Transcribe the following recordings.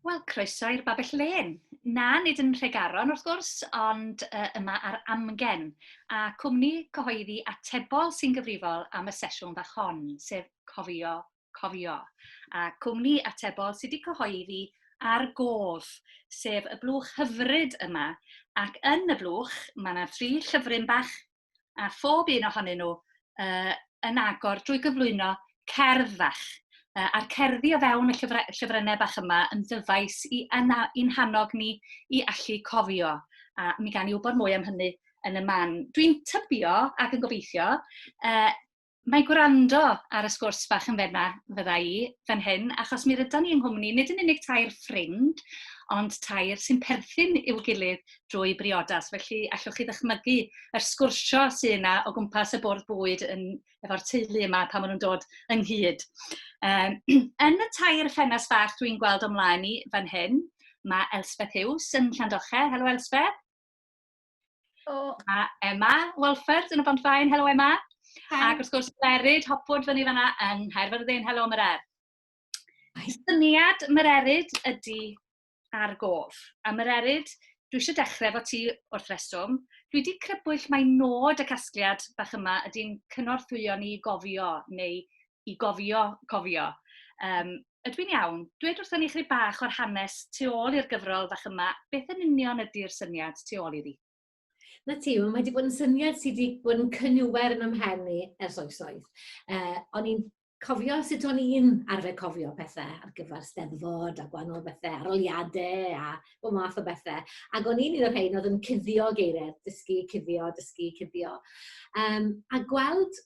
Wel, croeso i'r babell len. Na, nid yn Rhegaron wrth gwrs, ond yma ar AmGen, a cwmni cyhoeddi atebol sy'n gyfrifol am y sesiwn bach hon, sef Cofio Cofio. A cwmni atebol sydd wedi cyhoeddi Ar Gof, sef y blwch hyfryd yma, ac yn y blwch mae yna 3 llyfryn bach, a phob un ohonyn nhw yn agor drwy gyflwyno cerdd fach. A'r cerddi o fewn y llyfrennau bach yma yn ddyfais i'n hannog ni i allu cofio. A mi gan i wybod mwy am hynny yn y man. Dwi'n tybio ac yn gobeithio, mae gwrando ar y sgwrs bach yn fydda i fan hyn, achos mi rydyn ni yng Nghymru nid yn unig tair ffrind, ond tair sy'n perthyn i'w gilydd drwy briodas. Felly allwch chi ddychmygu yr sgwrsio sy'n yna o gwmpas y bwrdd bwyd efo'r teulu yma pan maen nhw'n dod ynghyd. Yn y tair ffenast fach dwi'n gweld ymlaen i fan hyn, mae Elspeth Hughes yn Llandoche. Helo Elspeth. Mae Emma Walford yn y Bontfaen. Helo Emma. Ac wrth gwrs Mererid Hopwood fyny fanna yn Nghaerfyrddin. Helo Mererid. Syniad Mererid ydy Ar Gof. A Mererid, dwi eisiau dechrau efo ti wrth reswm. Dwi wedi crybwyll mai nod y casgliad bach yma ydy'n cynorthwyo ni i gofio, neu i gofio cofio. Ydw i'n iawn? Dweud wrthyn ni chydig bach o'r hanes tu ôl i'r gyfrol bach yma. Beth yn union ydy'r syniad tu ôl iddi? Na ti, mae wedi bod yn syniad sydd wedi bod yn cynnywer yn ymhen ni ers oesoedd. O'n i'n cofio sut o'n i'n arfer cofio pethau ar gyfer Eisteddfod a gwahanol bethau, aroliadau a bob math o bethau. Ac o'n i'n un o'r rhain oedd yn cuddio geiriau, dysgu, cuddio. A gweld,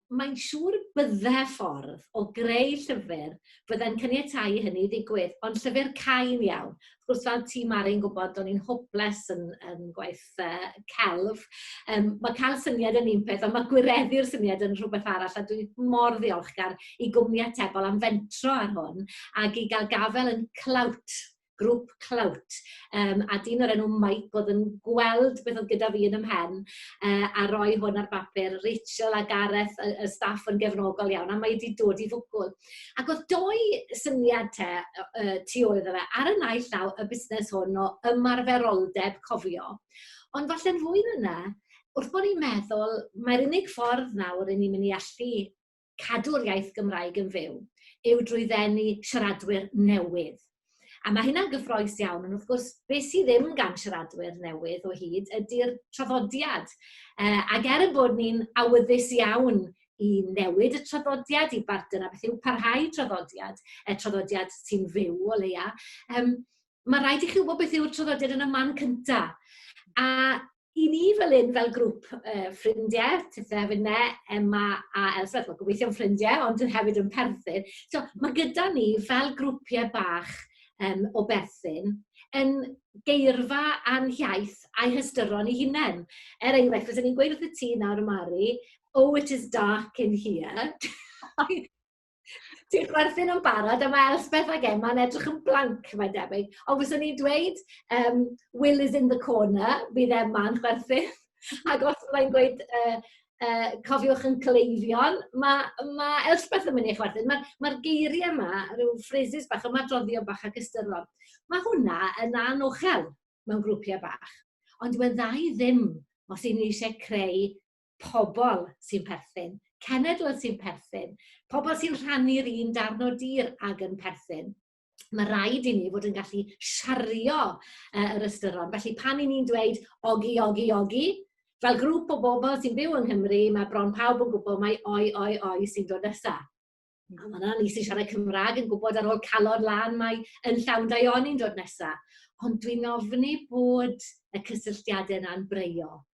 mae'n siŵr bydde ffordd o greu llyfr bydde'n caniatáu hynny ddigwydd, ond llyfr cain iawn. Wrth gwrs, fel ti Mari'n gwybod, o'n i'n hoples yn gwaith celf. Mae cael syniad yn un peth, ond mae gwireddu'r syniad yn rhywbeth arall, a dwi mor ddiolchgar i gwmni atebol am fentro ar hwn, ac i gael gafel yn clawt, grŵp clawt, a dyn o'r enw Mike oedd yn gweld beth oedd gyda fi yn ymhen a roi hwn ar bapur. Rachel a Gareth, y staff yn gefnogol iawn, a mae wedi dod i fwgwl. Ac oedd 2 syniad tu ôl iddo fe. Ar y naill llaw y busnes hwn o ymarferoldeb cofio. Ond falle'n fwy na yna, wrth bod ni'n meddwl, mae'r unig ffordd nawr yn ni'n mynd i allu cadw'r iaith Gymraeg yn fyw, yw drwy ddenu siaradwyr newydd. A mae hynna'n gyffroes iawn, ond wrth gwrs, beth sydd ddim gan siaradwyr newydd o hyd ydy'r traddodiad. Ac bod ni'n awyddus iawn i newid y traddodiad, i bartyn a beth yw parhau traddodiad, traddodiad sy'n fyw o leia, mae rhaid i chi wybod beth yw'r traddodiad yn y man cyntaf. A i ni fel un, fel grŵp ffrindiau, tithau fyne, Emma a Elspeth, mae'n gobeithio'n ffrindiau, ond hefyd yn perthyn. So, mae gyda ni fel grwpiau bach o berthyn yn geirfa a'n hiaith a'i hystyron ei hunain. Enghraifft, fes ni'n gweud wrth y ti nawr, Mari, oh, it is dark in here. Ti'n chwerthin yn barod, a mae Elspeth ac Emma'n edrych yn blanc, mae'n debyg. Ond fes ni'n dweud, Will is in the corner, bydd Emma'n chwerthin. Ac os mae'n gweud, cofiwch yn cleifion, mae Elspeth yn mynd i chwerthin. Mae'r geiriau yma, rhyw phrases bach, yma droddio bach ac ystyron. Mae hwnna yn anochel mewn grwpiau bach. Ond dwi'n dda i ddim os ydyn ni eisiau creu pobl sy'n perthyn, cenedl sy'n perthyn, pobl sy'n rhannu'r un darn o dir ag yn perthyn. Mae rhaid i ni fod yn gallu siario yr ystyron. Felly pan i ni'n dweud ogi, fel grŵp o bobl sy'n byw yng Nghymru, mae bron pawb yn gwybod mai oi sy'n dod nesaf. A mae yna ni sy'n siarad Cymraeg yn gwybod ar ôl calon lan mai yn llawn daioni'n dod nesaf. Ond dwi'n ofni bod y cysylltiadau yna'n breio.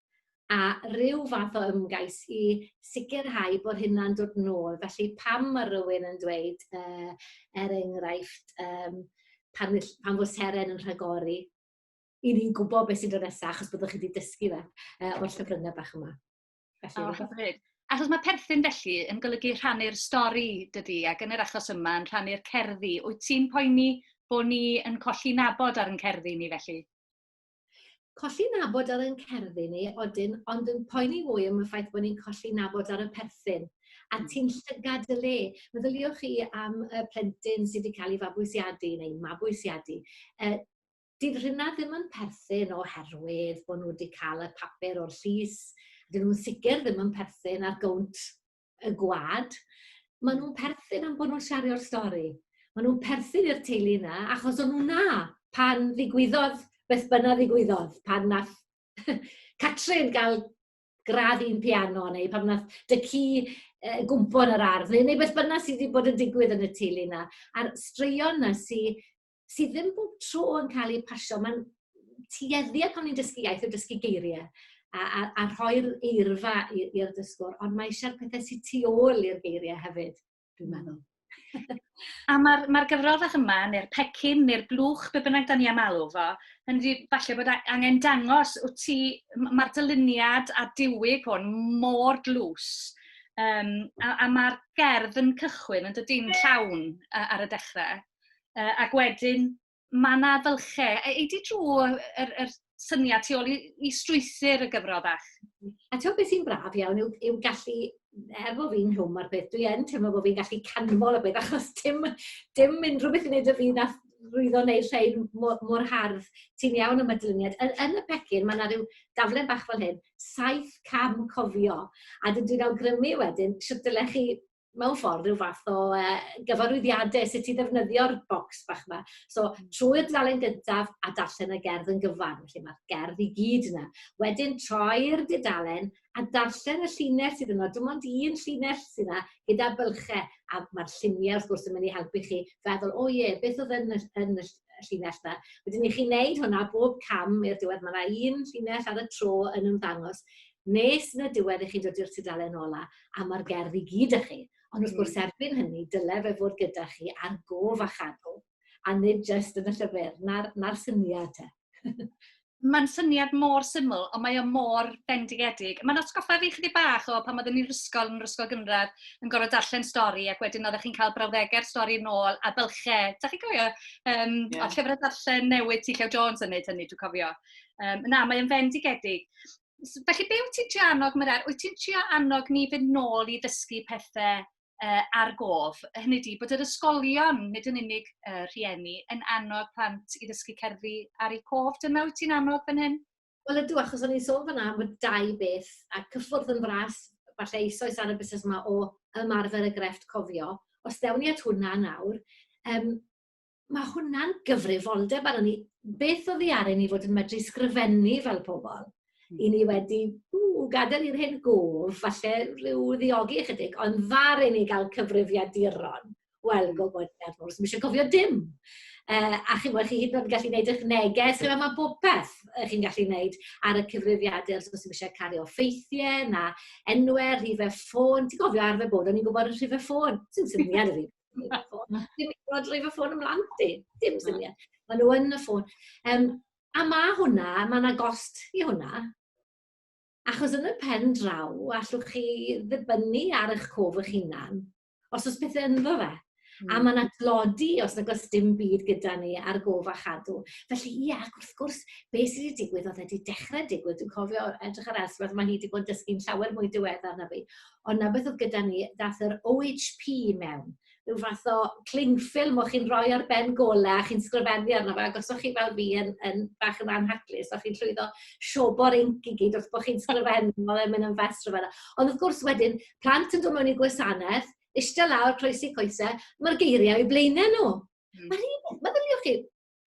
A rhyw fath o ymgais i sicrhau bod hynna'n dod nôl. Felly pam mae rhywun yn dweud, enghraifft, pan fod seren yn rhagori, i ni'n gwybod beth sy'n dod nesaf, achos byddwch chi wedi dysgu fe o'r llyfrynnau bach yma. Hyfryd. Achos mae perthyn felly yn golygu rhannu'r stori dydy, ac yn yr achos yma yn rhannu'r cerddi. Wyt ti'n poeni bod ni yn colli nabod ar yn cerddi ni felly? Colli nabod ar yn cerddi ni, ond yn poeni fwy am y ffaith bod ni'n colli nabod ar y perthyn. a ti'n llygad y le. Meddyliwch chi am y plentyn sydd wedi cael ei fabwysiadu neu mabwysiadu. Dydd hynna ddim yn perthyn oherwydd bod nhw wedi cael y papur o'r llys. Dyn nhw'n sicr ddim yn perthyn ar gownt y gwad. Maen nhw'n perthyn am bod nhw'n siario'r stori. Maen nhw'n perthyn i'r teulu yna, achos o'n nhw'n na pan ddigwyddodd beth bynnag ddigwyddodd, pan nath Catrin gael gradd un piano, neu pan nath dy ci gwmpo yn yr ardd, neu beth bynnag sydd wedi bod yn digwydd yn y teulu yna. A'r straeon yna sydd ddim bob tro yn cael ei pasio, mae'n tueddiad pan ni'n dysgu iaith o dysgu geiriau a rhoi'r eirfa i'r dysgwr, ond mae eisiau'r pethau sydd tu ôl i'r geiriau hefyd, dwi'n meddwl. A mae'r gyfroddach yma, neu'r pecyn, neu'r blwch, be bynnag da ni am alw fo, yn wedi falle bod angen dangos mae'r dyluniad a diwyg hwn mor dlws. A mae'r gerdd yn cychwyn yn dod i'n llawn ar y dechrau. Ac wedyn, mae yna fylchau. Eidi drwy yr syniad tu ôl i strwythyr y gyfroddach? A ti'n beth sy'n braf iawn yw gallu, efo fi'n hwm ar beth, dwi yn teimlo bod fi'n gallu canmol y beth, achos dim unrhyw beth i wneud y fi nath rwyddo neu rhain mor hardd. Ti'n iawn am y dyluniad. Yn y pecyn, mae yna rhyw daflen bach fel hyn, 7 cofio. A dwi'n awgrymu wedyn, sydd dylech chi mewn ffordd rhyw fath o gyfarwyddiadau sut i ddefnyddio'r bocs bach yma. So, trwy'r dudalen gyntaf a darllen y gerdd yn gyfan, felly mae'r gerdd i gyd yna. Wedyn, troi'r dudalen a darllen y llinell sydd yno. Dim ond un llinell sydd yna gyda bylchau, a mae'r lluniau wrth gwrs yn mynd i helpu chi feddwl, beth oedd yn y llinell yna. Wedyn i chi wneud hwnna bob cam i'r diwedd. Mae yna un llinell ar y tro yn ymddangos. Nes yn y diwedd i chi'n dod i'r tudalen ola, a mae'r gerdd i gyd ych chi. Ond wrth gwrs erbyn hynny, dyle fe fod gyda chi ar gof a chadw, a nid jyst yn y llyfr, na'r syniad te. Mae'n syniad mor syml, ond mae o mor bendigedig. Mae'n atgoffa fi chydig bach o pan oeddwn ni'n yn ysgol gynradd, yn gorfod darllen stori, ac wedyn oeddech chi'n cael brawddegau'r stori nôl a bylchau. Da chi'n cofio? O llyfrau darllen newydd T. Llew Jones yn neud hynny, dwi'n cofio. Na, mae'n fendigedig. Felly, be wyt ti'n trio annog, Mererid? Wyt ti'n trio annog ni fynd nôl i ddysgu pethau ar gof? Hynny di, bod yr ysgolion, nid yn unig rhieni, yn annog plant i ddysgu cerddi ar eu cof. Dyma wyt ti'n annog fan hyn? Wel ydw, achos o'n i'n sôn fyna am y 2 beth, a cyffwrdd yn fras, falle eisoes ar y busnes yma o ymarfer y grefft cofio. Os dewn ni at hwnna nawr, mae hwnna'n gyfrifoldeb arno ni. Beth oedd i ar ni fod yn medru sgrifennu fel pobl? I ni wedi gadael i'r hyn gof, falle rhyw ddiogi ychydig, ond far i ni gael cyfrifiaduron. Wel, gogodiad mor, sy'n eisiau cofio dim. A chi hyd yn oed gallu gwneud eich neges, chyfa mae bob beth chi'n gallu gwneud ar y cyfrifiadur, os ydych eisiau cario ffeithiau, na enwau, rhifau ffôn. Ti'n gofio arfer bod, o'n i'n gwybod y rhifau ffôn. Dim syniad y rhifau ffôn. Dim gwybod rhifau ffôn ymlaen ti. Dim syniad. Mae nhw yn y ffôn. A mae hwnna, mae yna gost i hwnna. Achos yn y pen draw, allwch chi ddibynnu ar eich cof eich hunan, os oes bethau ynddo fe. A mae yna glodi os nag oes dim byd gyda ni ar gof a chadw. Felly, ac wrth gwrs, beth sydd wedi digwydd, oedd wedi dechrau digwydd. Dwi'n cofio edrych ar Elspeth, mae hi wedi bod yn dysgu'n llawer mwy diweddar na fi. Ond na beth oedd gyda ni, dath yr OHP mewn. Rhyw fath o clingffilm o chi'n rhoi ar ben golau a chi'n sgrifennu arno fe, ac os o'ch chi fel fi yn bach yn anhaclus, o'ch chi'n llwyddo siobo'r inc i gyd wrth bod chi'n sgrifennu, oedd e'n mynd yn fest rhywbeth. Ond wrth gwrs wedyn, plant yn dod mewn i gwasanaeth, eistedd lawr, croesi coesau, mae'r geiriau i blaenau nhw. Meddyliwch chi,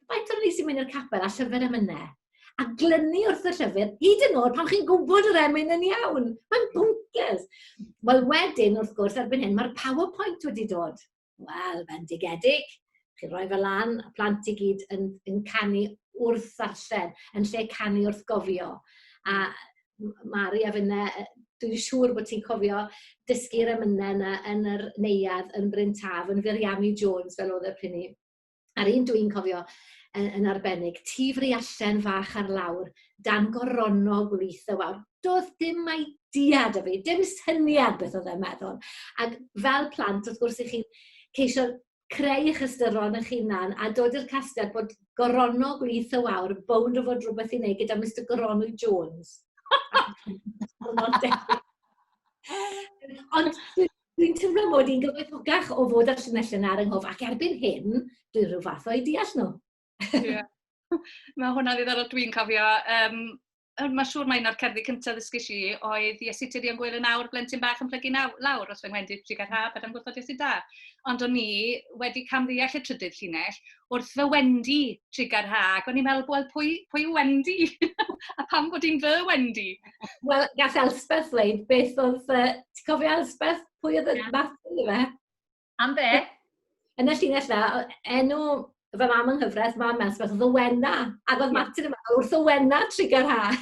faint o'r ni sy'n mynd i'r capel a llyfr emynau, a glynu wrth y llyfr, hyd yn oed pan chi'n gwybod yr emyn yn iawn. Mae'n bwnces. Wel wedyn, wrth gwrs, erbyn hyn, mae'r PowerPoint wedi dod. Wel, bendigedig. Chi'n rhoi fel lan, a plant i gyd yn canu wrth ddarllen, yn lle canu wrth gofio. A Mari a fyna, dwi'n siŵr bod ti'n cofio dysgu'r emynau yn yr neuadd yn Bryn Taf, yn Firiamu Jones, fel oedd y prynu. A'r un dwi'n cofio yn arbennig, tifri allan fach ar lawr, dan gorono gwlith y wawr. Doedd dim idea da fi, dim syniad beth oedd e'n meddwl. Ac fel plant, wrth gwrs, chi'n ceisio creu eich ystyron eich hunan a dod i'r casgliad bod gorono gwlith y wawr bound o fod rhywbeth i wneud gyda Mr Goronwy Jones. Ond Dwi'n teimlo mod i'n gyfoethogach o fod ar llinellau ar yng Nghof, ac erbyn hyn, dwi'n rhyw fath o'i deall nhw. Ie. Mae hwnna'n ddiddorol dwi'n cofio. Mae siŵr mae un o'r cerddi cyntaf ddysgais i oedd Iesu Tiri am gwyl yn awr, blentyn bach yn plygu lawr os fe'n wedi trig ar haf, am gwrthod Iesu da. Ond o'n i wedi camddeall y trydydd llinell wrth fy Wendi trig ar ha, ac o'n i'n meddwl, wel, pwy yw Wendi? A pam bod hi'n fy Wendi? Wel, gath Elspeth dweud beth oedd... Ti'n cofio Elspeth? Pwy oedd y methu i fe? Am be? Yn y llinell na, enw fy mam yng nghyfraith, mam Elspeth, oedd y Wena. Ac oedd Martin yn meddwl wrth y Wena trig ar ha.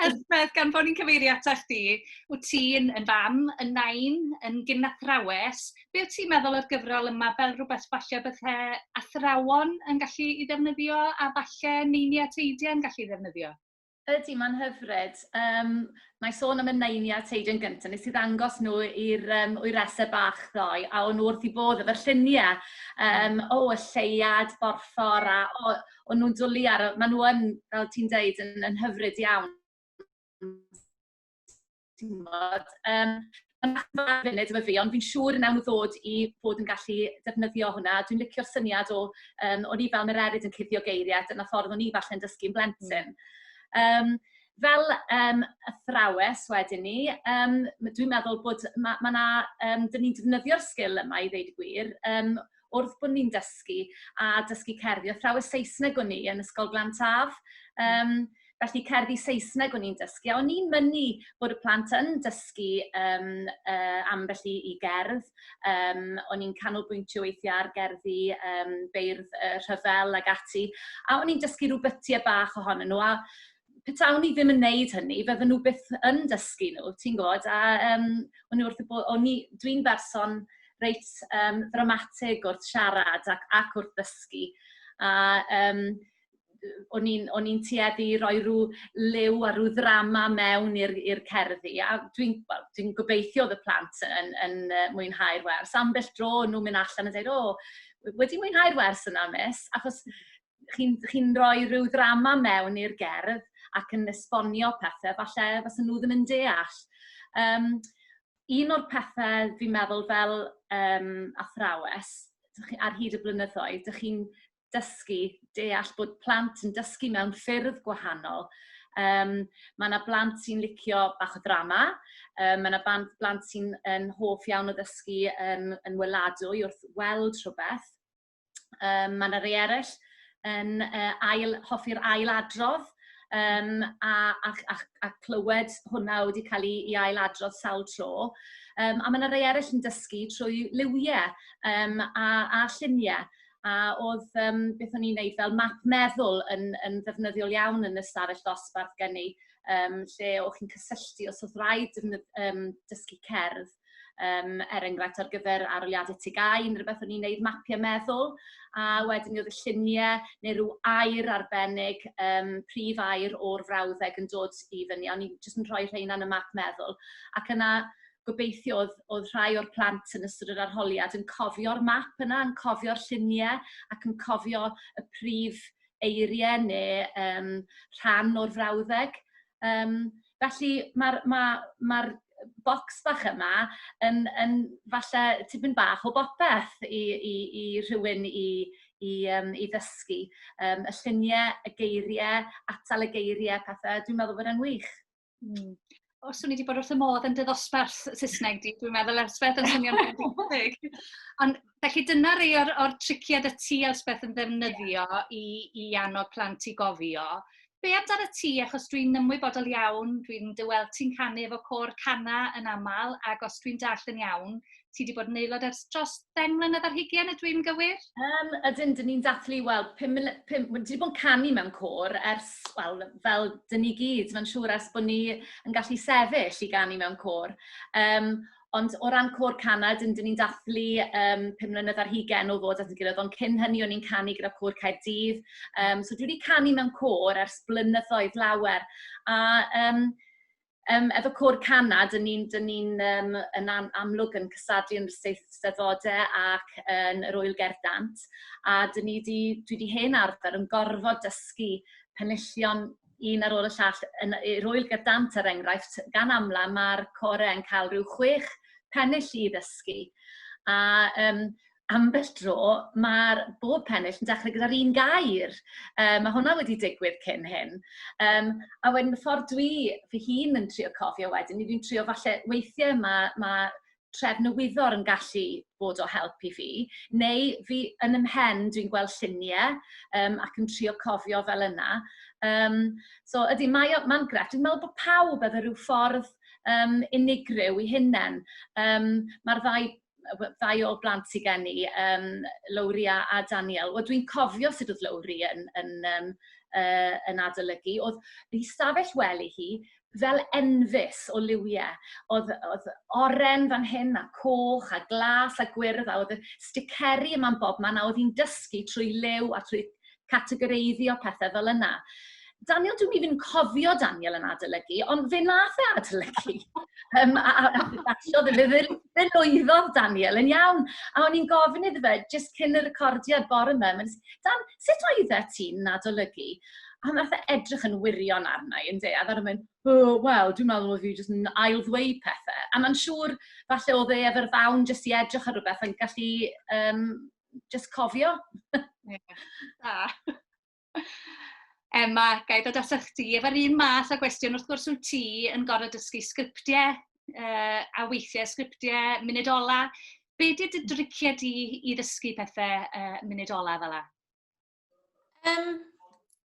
Elspeth, gan bod ni'n cyfeirio ata chdi, wyt ti'n fam, yn nain, yn gynathrawes. Be wyt ti'n meddwl o'r gyfrol yma fel rhywbeth falle bydde athrawon yn gallu i ddefnyddio a falle neiniau teidiau yn gallu i ddefnyddio? Ydy, mae'n hyfryd. Mae sôn am y neiniau teidiau'n gyntaf, nes i ddangos nhw i'r oeresau bach ddoe, a o'n nhw wrth i bod efo'r lluniau. Y lleiad, borffor, a o'n nhw'n dwlu ar, maen nhw yn, fel ti'n deud, yn hyfryd iawn. Mae'n funud efo fi, ond fi'n siŵr yn awn ddod i fod yn gallu defnyddio hwnna. Dwi'n licio'r syniad o'n i fel Mererid yn cuddio geiriau, dyna ffordd o'n i falle'n dysgu'n blentyn. Fel athrawes wedyn ni, dwi'n meddwl bod dyn ni'n defnyddio'r sgil yma i ddeud y gwir, wrth bod ni'n dysgu a dysgu cerddi. Athrawes Saesneg o'n i yn Ysgol Glantaf, felly cerddi Saesneg o'n i'n dysgu. O'n i'n mynnu bod y plant yn dysgu ambell i gerdd. O'n i'n canolbwyntio weithiau ar gerddi beirdd rhyfel ag ati. A o'n i'n dysgu rhyw bytiau bach ohonyn nhw. A petawn i ddim yn neud hynny, fydden nhw byth yn dysgu nhw, ti'n gwybod? A dwi'n berson reit ddramatig wrth siarad ac wrth ddysgu. A o'n i'n tueddu i roi rhyw liw a rhyw ddrama mewn i'r cerddi. A dwi'n gobeithio oedd y plant yn mwynhau'r wers. Ambell dro nhw'n mynd allan a dweud, wedi mwynhau'r wers yna, miss, achos chi'n rhoi rhyw ddrama mewn i'r gerdd ac yn esbonio pethau, falle fysa nhw ddim yn deall. Un o'r pethau fi'n meddwl fel athrawes, ar hyd y blynyddoedd, ydych chi'n dysgu, deall bod plant yn dysgu mewn ffyrdd gwahanol. Mae yna blant sy'n licio bach o drama, mae yna blant sy'n hoff iawn o ddysgu yn weladwy wrth weld rhywbeth. Mae yna rei eraill yn hoffi'r ailadrodd, a clywed hwnna wedi cael ei ailadrodd sawl tro. A mae yna rei eraill yn dysgu trwy liwiau a lluniau. A oedd beth o'n i'n neud fel map meddwl yn ddefnyddiol iawn yn ystafell dosbarth gen i, lle o'ch chi'n cysylltu os oedd rhaid dysgu cerdd, enghraifft ar gyfer aroliadau TGAU, rhywbeth o'n i'n neud mapiau meddwl, a wedyn oedd y lluniau neu rhyw air arbennig, prif air o'r frawddeg yn dod i fyny, o'n i'n jyst yn rhoi rhain yn y map meddwl, ac yna gobeithio oedd rhai o'r plant yn ystod yr arholiad yn cofio'r map yna, yn cofio'r lluniau ac yn cofio y prif eiriau neu rhan o'r frawddeg. Felly mae'r bocs bach yma yn falle tipyn bach o bopeth i rhywun i ddysgu. Y lluniau, y geiriau, atal y geiriau, pethau, dwi'n meddwl bod e'n wych. Os o'n i wedi bod wrth y modd yn dy ddosbarth Saesneg di, dwi'n meddwl Elspeth yn swnio'n bwysig. Ond felly dyna rei o'r triciad y ti Elspeth yn ddefnyddio i annog plant i gofio. Be amdano ti, achos dwi'n ymwybodol iawn, dwi'n dyweld ti'n canu efo cor cana yn aml, ac os dwi'n darllen iawn, ti wedi bod yn aelod ers dros 10 mlynedd ar 20, ydw i'n gywir? Ydyn, dyn ni'n dathlu, wedi bod yn canu mewn cor ers, fel dyn ni gyd, mae'n siŵr ers bod ni yn gallu sefyll i ganu mewn cor. Ond o ran cor cana, dyn ni'n dathlu 5 mlynedd ar 20 o fod at y gilydd, ond cyn hynny o'n i'n canu gyda cor Caerdydd. So dwi wedi canu mewn cor ers blynyddoedd lawer. A efo cor cana, dyn ni'n yn amlwg yn cystadlu yn Eisteddfodau ac yn yr Ŵyl Gerdant. A dwi wedi hen arfer yn gorfod dysgu penillion un ar ôl y llall, i'r hwyl gydant er enghraifft, gan amla mae'r corau yn cael rhyw 6 pennill i ddysgu. A ambell dro, mae'r bob pennill yn dechrau gyda'r un gair. Mae hwnna wedi digwydd cyn hyn. A wedyn y ffordd dwi fy hun yn trio cofio wedyn, dwi'n trio falle weithiau mae trefnywyddor yn gallu bod o help i fi, neu fi yn ymhen dwi'n gweld lluniau ac yn trio cofio fel yna. So ydy, mae'n grefft. Dwi'n meddwl bod pawb efo rhyw ffordd unigryw i hunain. Mae'r ddau o blant sydd gen i, Lowria a Daniel. Dwi'n cofio sut oedd Lowri yn adolygu. Oedd ei stafell wely hi fel enfys o liwiau. Oedd oren fan hyn, a coch, a glas, a gwyrdd, a oedd y sticeri yma'n bob man, a oedd hi'n dysgu trwy liw a trwy categoreiddio pethau fel yna. Daniel, dwi'n even cofio Daniel yn adolygu, ond fe nath e adolygu. Fe lwyddodd Daniel yn iawn. A o'n i'n gofyn iddo fe, jyst cyn y recordiad bore yma, Dan, sut oedd e ti'n adolygu? A nath e edrych yn wirion arna i, ynddi? A ddod yn mynd, wel, dwi'n meddwl oedd fi jyst yn ail-ddweud pethau. A mae'n siŵr, falle oedd e efo'r ddawn jyst i edrych ar rhywbeth yn gallu jyst cofio. Emma, gai ddod atach ti, efo'r un math o gwestiwn, wrth gwrs wyt ti yn gorfod dysgu sgriptiau a weithiau sgriptiau munedola. Be di dy driciau di i ddysgu pethau munedola fel la?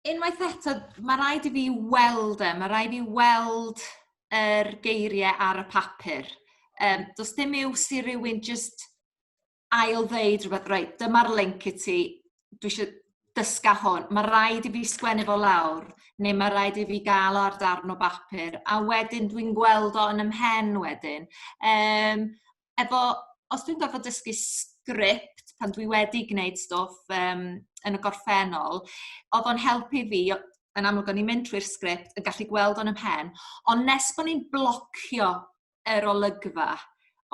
Unwaith eto, mae rhaid i fi weld mae rhaid i weld yr geiriau ar y papur. Does dim iws i rywun just ail-ddeud rhywbeth, reit, dyma'r link i ti, dwi eisiau dysga hwn. Mae rhaid i fi sgwennu fo lawr, neu mae rhaid i fi gael o ar darn o bapur, a wedyn dwi'n gweld o yn ymhen wedyn. Os dwi'n gorfod dysgu sgript, pan dwi wedi gwneud stwff yn y gorffennol, oedd o'n helpu fi, yn amlwg o'n i'n mynd trwy'r sgript, yn gallu gweld o'n ymhen, ond nes bod ni'n blocio yr olygfa,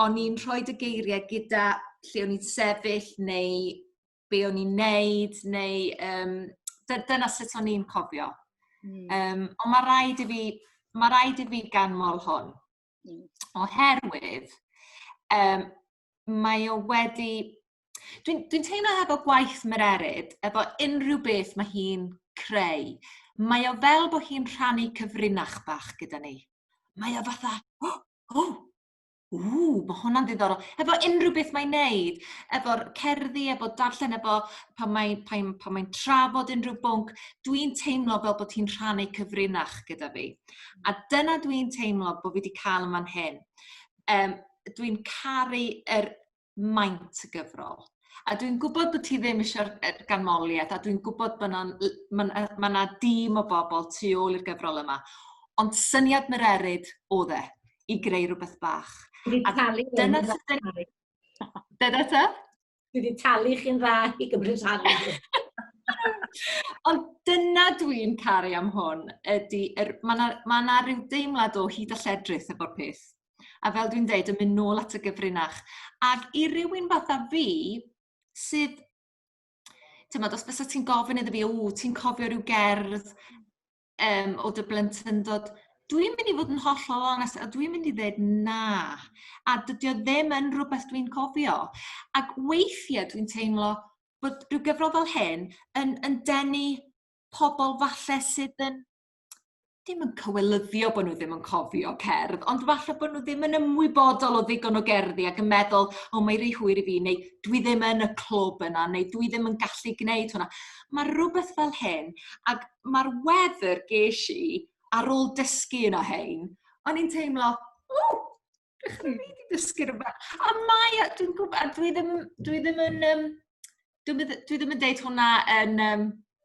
o'n i'n rhoi y geiriau gyda lle o'n i'n sefyll, neu be o'n i'n neud, neu dyna sut o'n i'n cofio. Ond mae rhaid i fi ganmol hwn. Oherwydd, mae o wedi... Dwi'n teimlo efo gwaith Mererid, efo unrhyw beth mae hi'n creu. Mae o fel bod hi'n rhannu cyfrinach bach gyda ni. Mae o fatha, mae hwnna'n ddiddorol. Efo unrhyw beth mae'n neud, efo'r cerddi, efo darllen, efo pan mae'n trafod unrhyw bwnc, dwi'n teimlo fel bod hi'n rhannu cyfrinach gyda fi. A dyna dwi'n teimlo bod fi wedi cael yn fan hyn. Dwi'n caru yr maint y gyfrol. A dwi'n gwybod bod ti ddim eisiau'r ganmoliaeth, a dwi'n gwybod bod yna dîm o bobl tu ôl i'r gyfrol yma. Ond syniad Mererid oedd e, i greu rhywbeth bach. Dwi wedi talu chi'n dda. Dyna ta? Dwi wedi talu chi'n dda i gymryd rhan. Ond dyna dwi'n caru am hwn, ydy, mae yna rhyw deimlad o hyd a lledrith efo'r peth. A fel dwi'n dweud, yn mynd nôl at y gyfrinach. Ac i rywun fatha fi, sydd, os bys ti'n gofyn iddo fi, ti'n cofio rhyw gerdd o dy blentyndod, dwi'n mynd i fod yn hollol onest, a dwi'n mynd i ddweud na. A dydy o ddim yn rhywbeth dwi'n cofio. Ac weithiau dwi'n teimlo bod rhyw gyfrol fel hyn yn denu pobl falle sydd yn ddim yn cywelyddio bod nhw ddim yn cofio cerdd, ond falle bod nhw ddim yn ymwybodol o ddigon o gerddi ac yn meddwl, mae rhy hwyr i fi, neu dwi ddim yn y clwb yna, neu dwi ddim yn gallu gwneud hwnna. Mae rhywbeth fel hyn, ac mae'r weather ges i ar ôl dysgu yna hyn, o'n i'n teimlo, dechrau fi wedi dysgu rhywbeth. A mae, dwi'n gwybod, dwi ddim yn deud hwnna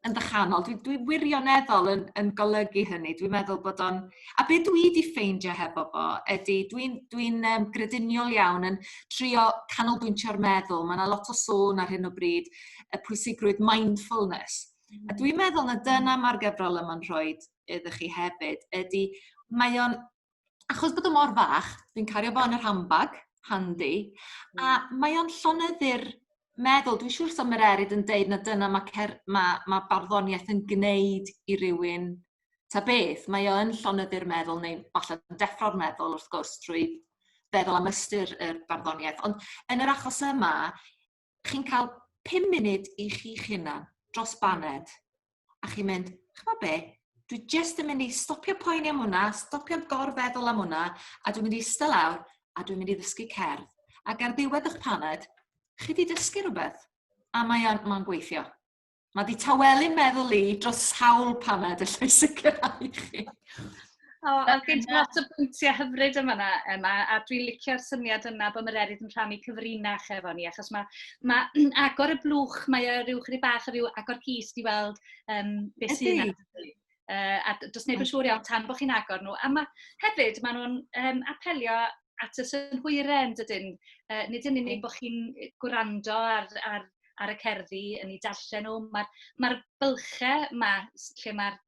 yn ddechanol. Dwi wirioneddol yn golygu hynny. Dwi'n meddwl bod o'n... A be dwi wedi ffeindio hefo fo ydy, dwi'n grediniol iawn yn trio canolbwyntio'r meddwl. Mae yna lot o sôn ar hyn o bryd y pwysigrwydd mindfulness. A dwi'n meddwl na dyna mae'r gyfrol yma'n rhoi iddo chi hefyd, ydy mae o'n... Achos bod o mor fach, dwi'n cario fo yn yr handbag, handi, a mae o'n llonyddu'r meddwl, dwi'n siŵr sy'n Mererid yn deud na dyna mae barddoniaeth yn gwneud i rywun ta beth, mae o yn llonyddu'r meddwl, neu falle deffro'r meddwl wrth gwrs trwy feddwl am ystyr y barddoniaeth. Ond yn yr achos yma, chi'n cael 5 munud i chi'ch hunan dros baned, a chi'n mynd, chma be, dwi jyst yn mynd i stopio poeni am hwnna, stopio gorfeddwl am hwnna, a dwi'n mynd i ista lawr, a dwi'n mynd i ddysgu cerdd. Ac ar ddiwedd eich paned, chi wedi dysgu rhywbeth, a mae'n gweithio. Mae di tawelu'n meddwl i dros sawl paned y lle sicrhau chi. A gen ti lot o bwyntiau hyfryd yma, Emma, a dwi'n licio'r syniad yna bod Mererid yn rhannu cyfrinach efo ni, achos mae agor y blwch, mae o rhyw chydig bach o ryw agor cys i weld beth sy'n a does neb yn siŵr iawn tan bod chi'n agor nhw. A hefyd, mae nhw'n apelio at y synhwyrau yn dydyn. Nid yn unig bod chi'n gwrando ar y cerddi yn ei darllen nhw. Mae'r bylchau yma, lle mae'r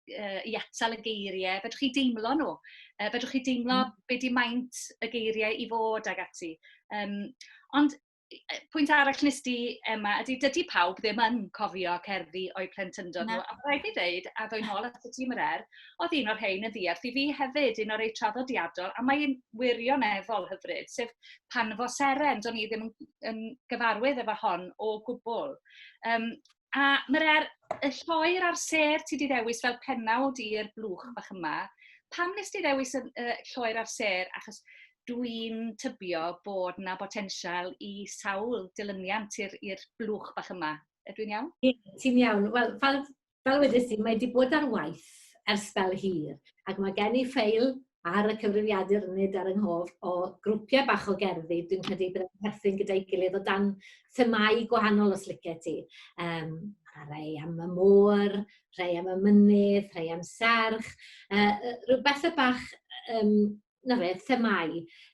i atal y geiriau, fedrwch chi deimlo nhw. Fedrwch chi deimlo beth di maint y geiriau i fod ag ati. Ond pwynt arall nes di, Emma, ydy dydy pawb ddim yn cofio cerddi o'i plentyndod nhw. A rhaid i ddweud, a ddwy'n nôl at y tîm yr oedd un o'r rhain yn ddiarth i fi hefyd, un o'r ei traddodiadol, a mae'n wirioneddol hyfryd, sef pan fo seren, do'n i ddim yn gyfarwydd efo hon o gwbl. A y lloer a'r ser ti di ddewis fel pennawd i'r blwch bach yma, pam nes ti ddewis lloer a'r ser, achos dwi'n tybio bod na potensial i sawl dilyniant i'r blwch bach yma. Ydw i'n iawn? Ti'n iawn. Wel, fel wedys ti, mae wedi bod ar waith ers spel hir, ac mae gen i ffeil ar y cyfrifiadur nid ar yng nghof o grwpiau bach o gerddi, dwi'n credu bydd yn perthyn gyda'i gilydd o dan themau gwahanol os licio ti. Rhai am y môr, rhai am y mynydd, rhai am serch, rhywbeth y bach themau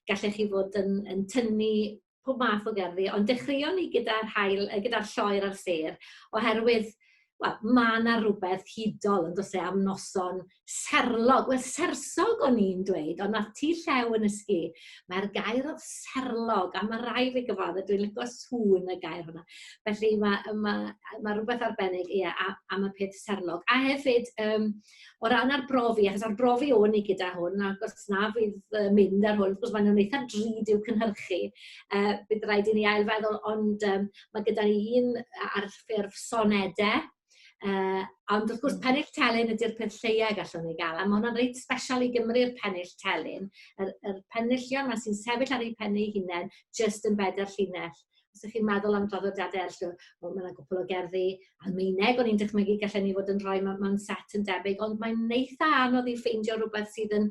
gallech chi fod yn tynnu pob math o gerddi, ond dechreuon ni gyda'r lloer a'r ser, oherwydd mae yna rhywbeth hudol yn dod am noson serlog. Wel, sersog o'n i'n dweud, ond mae ti llew yn ysgu. Mae'r gair o serlog, a mae rai fi gyfadde, dwi'n licio sŵn y gair hwnna. Felly mae rhywbeth arbennig am y peth serlog. A hefyd, o ran arbrofi, achos arbrofi o'n i gyda hwn, ac os na fydd mynd ar hwn, cos mae'n eitha drud i'w cynhyrchu, bydd rhaid i ni ailfeddwl, ond mae gyda ni un ar ffurf sonedau, ond wrth gwrs pennill telyn ydy'r peth lleiau gallwn ni gael, a mae hwnna'n reit special i gymryd pennill telyn. Yr pennillion yma sy'n sefyll ar ei pennu ei hunain, jyst yn 4 llinell. Os ydych chi'n meddwl am draddodiadau eraill, mae yna gwbl o gerddi Almaeneg, o'n i'n dychmygu gallen ni fod yn rhoi mewn set yn debyg, ond mae'n eitha anodd i ffeindio rhywbeth sydd yn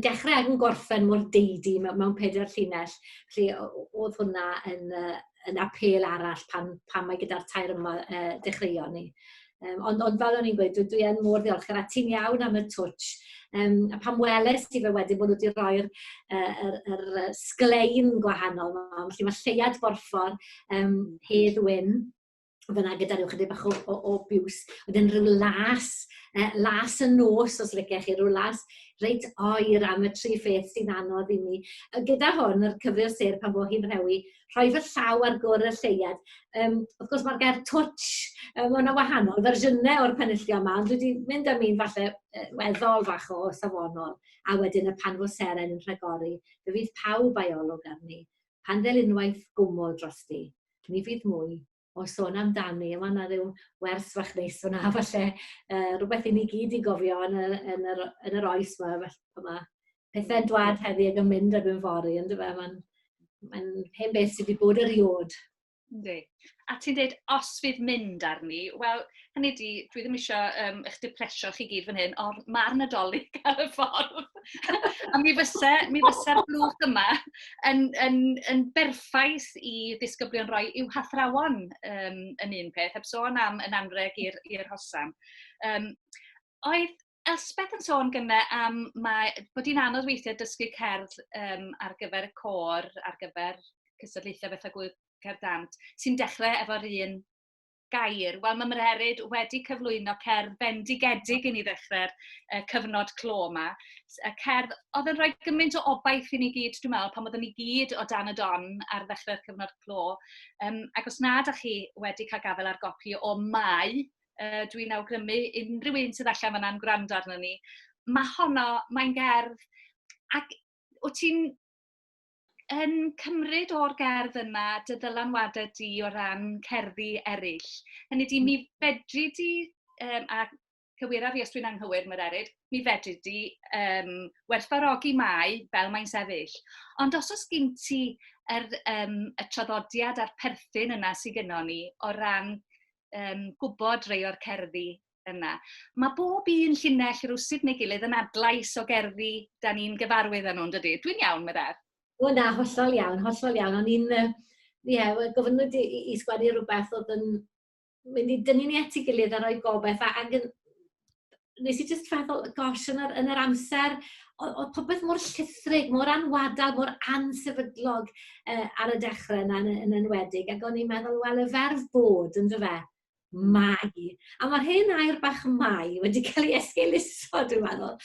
dechrau ac yn gorffen mor deidi mewn 4 llinell. Felly oedd hwnna yn apel arall pan mae gyda'r tair yma dechreuon ni. Ond fel o'n i'n gweud, dwi yn mor ddiolchgar, a ti'n iawn am y twtch. A pan weles ti fe wedyn bod nhw wedi rhoi'r sglein gwahanol, felly mae lleiad borffor, Hedd Wyn, fyna gyda rhyw chydig bach o biws, wedyn rhyw las y nos os licech chi, rhyw las reit oer am y 3 pheth sy'n anodd i mi. Gyda hwn, yr cyfri'r ser pan fo hi'n rhewi, rhoi fy llaw ar gwr y lleiad. Wrth gwrs mae'r gair twtch, mae yna wahanol fersiynau o'r penillio yma, ond dwi wedi mynd am un falle weddol fach o safonol, a wedyn y pan fo seren yn rhagori. Fe fydd pawb a'i olwg arni, pan ddel unwaith gwmwl drosti, ni fydd mwy o sôn amdani, yma yna rhyw wers fach neis hwnna, falle rhywbeth i ni gyd i gofio yn yr oes yma. Pethau'n dwad heddi ag yn mynd ar fy fori, ynddo fe, mae'n hen beth sydd wedi bod eriod. Yndi. A ti'n dweud, os fydd mynd arni, wel, hynny di, dwi ddim eisiau eich depresio chi gyd fan hyn, ond mae'r Nadolig ar y ffordd. A mi fysa'r blwch yma yn berffaith i ddisgyblion rhoi i'w hathrawon yn un peth, heb sôn am yn anreg i'r hosam. Oedd Elspeth yn sôn gyda am bod hi'n anodd weithiau dysgu cerdd ar gyfer y côr, ar gyfer cystadlaethau beth a gwyth cerdant, sy'n dechrau efo'r un gair. Wel, mae Mererid wedi cyflwyno cerdd bendigedig i ni ddechrau'r cyfnod clo yma. Y cerdd oedd yn rhoi gymaint o obaith i ni gyd, dwi'n meddwl, pan oedden ni gyd o dan y don ar ddechrau'r cyfnod clo. Ac os nad ych chi wedi cael gafel ar gopi o Mae dwi'n awgrymu unrhyw un sydd allan fanna'n gwrando arno ni. Mae'n gerdd, ac wyt ti'n cymryd o'r gerdd yna dy ddylanwadau di o ran cerddi eraill. Hynny di, mi fedri di, a cywira fi os dwi'n anghywir, Mererid, mi fedri di werthfawrogi Mae fel mae'n sefyll. Ond os oes gen ti y traddodiad a'r perthyn yna sydd gennym ni o ran gwybod rhai o'r cerddi yna, mae bob un llinell rwsyd neu gilydd yn adlais o gerddi da ni'n gyfarwydd â nhw'n dydy. Dwi'n iawn, Mererid? O na, hollol iawn. O'n i'n gofynwyd i sgwennu rhywbeth oedd yn mynd i dynnu ni at ei gilydd a rhoi gobeith ac nes i jyst feddwl, gosh, yn yr amser, oedd popeth mor llithrig, mor anwadal, mor ansefydlog ar y dechrau yna yn enwedig. Ac o'n i'n meddwl, wel, y ferf bod, yn fe, Mae. A mae'r hen air bach Mae wedi cael ei esgeuluso, dwi'n meddwl.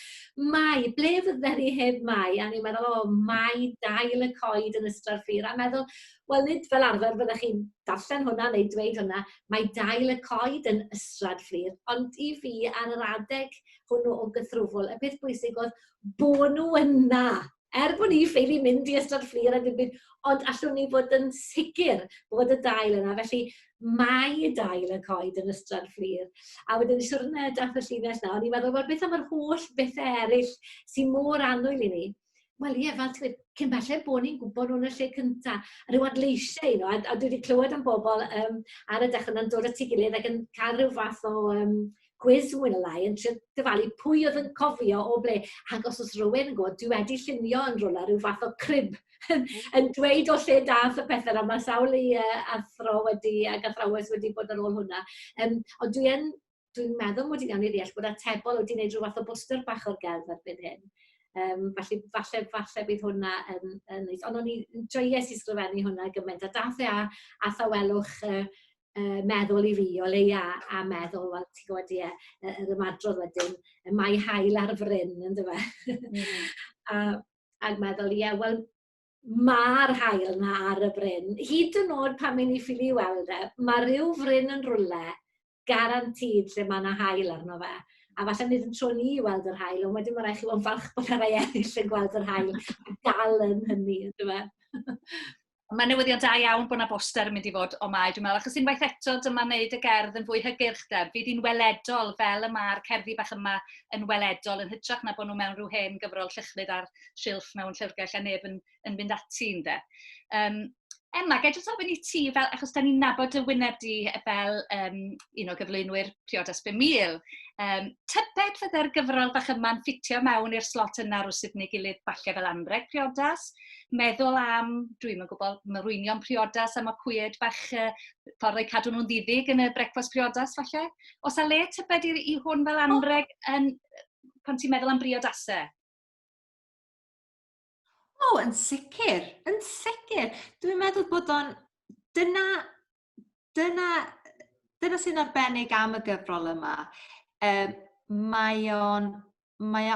Mae, ble fydden ni heb Mae? A ni'n meddwl, Mae dail y coed yn ystod ffyr. A meddwl, wel, nid fel arfer byddech chi'n darllen hwnna neu dweud hwnna, mae dail y coed yn ystod ffyr. Ond i fi, ar yr adeg hwnnw o gythrwfol, y peth bwysig oedd bod nhw yna. Bod ni ffeili mynd i ystod ffyr a dim byd, ond allwn ni fod yn sicr bod y dail yna. Felly, mae dail y coed yn ystod ffyr. A wedyn y siwrne dath y llinell na, o'n i'n meddwl, wel, beth am yr holl bethau eraill sy'n môr annwyl i ni? Wel, ie, fel ti'n gweud, cyn belled bod ni'n gwybod nhw'n y lle cyntaf. A rhyw adleisiau, a dwi wedi clywed am bobl ar y dechrau yn dod at ei gilydd ac yn cael rhyw fath o quiz mwy na lai, yn trio dyfalu pwy oedd yn cofio o ble. Ac os oes rhywun yn gwybod, dwi wedi llunio yn rhywle rhyw fath o crib yn dweud o lle dath y pethau, a mae sawl i athro wedi, ac athrawes wedi bod ar ôl hwnna. Ond dwi'n meddwl mod i'n iawn i ddeall bod atebol wedi gwneud rhyw fath o bwster bach o'r gerdd erbyn hyn. Falle bydd hwnna yn neis. Ond o'n i'n joies i sgrifennu hwnna gymaint. A dath a thawelwch meddwl i fi o leia a meddwl, wel, ti'n gwybod, yr ymadrodd wedyn, mae hael ar fryn, yn dyfa. Ac meddwl, ie, wel, mae'r hael na ar y bryn. Hyd yn oed pan mynd i ffili weld mae rhyw fryn yn rwle garantid lle mae yna hael arno fe. A falle nid yn tro ni i weld yr hael, ond wedyn mae'n rhaid chi fod yn falch bod yna rai eraill yn gweld yr hael a dal yn hynny, yn dyfa. Mae newyddion da iawn bod yna boster yn mynd i fod o Mae, dwi'n meddwl, achos unwaith eto dyma wneud y gerdd yn fwy hygyrchder. Fydd hi'n weledol fel y mae'r cerddi bach yma yn weledol, yn hytrach na bod nhw mewn rhyw hen gyfrol llychlyd ar silff mewn llyfrgell a neb yn fynd ati, ynde. Emma, gai jyst ofyn i ti, achos da ni'n nabod y wyneb di fel gyflwynwyr priodas 5,000. Tybed fydde'r gyfrol bach yma'n ffitio mewn i'r slot yna rwsyd neu gilydd falle fel anreg priodas? Meddwl am, dwi'n gwybod, myrwynion priodas am y cwyd bach ffordd eu cadw nhw'n diddig yn y brecfast priodas falle? Os a le tybed i hwn fel anreg pan ti'n meddwl am briodasau? O, yn sicr, yn sicr. Dwi'n meddwl bod o'n... Dyna sy'n arbennig am y gyfrol yma. Mae o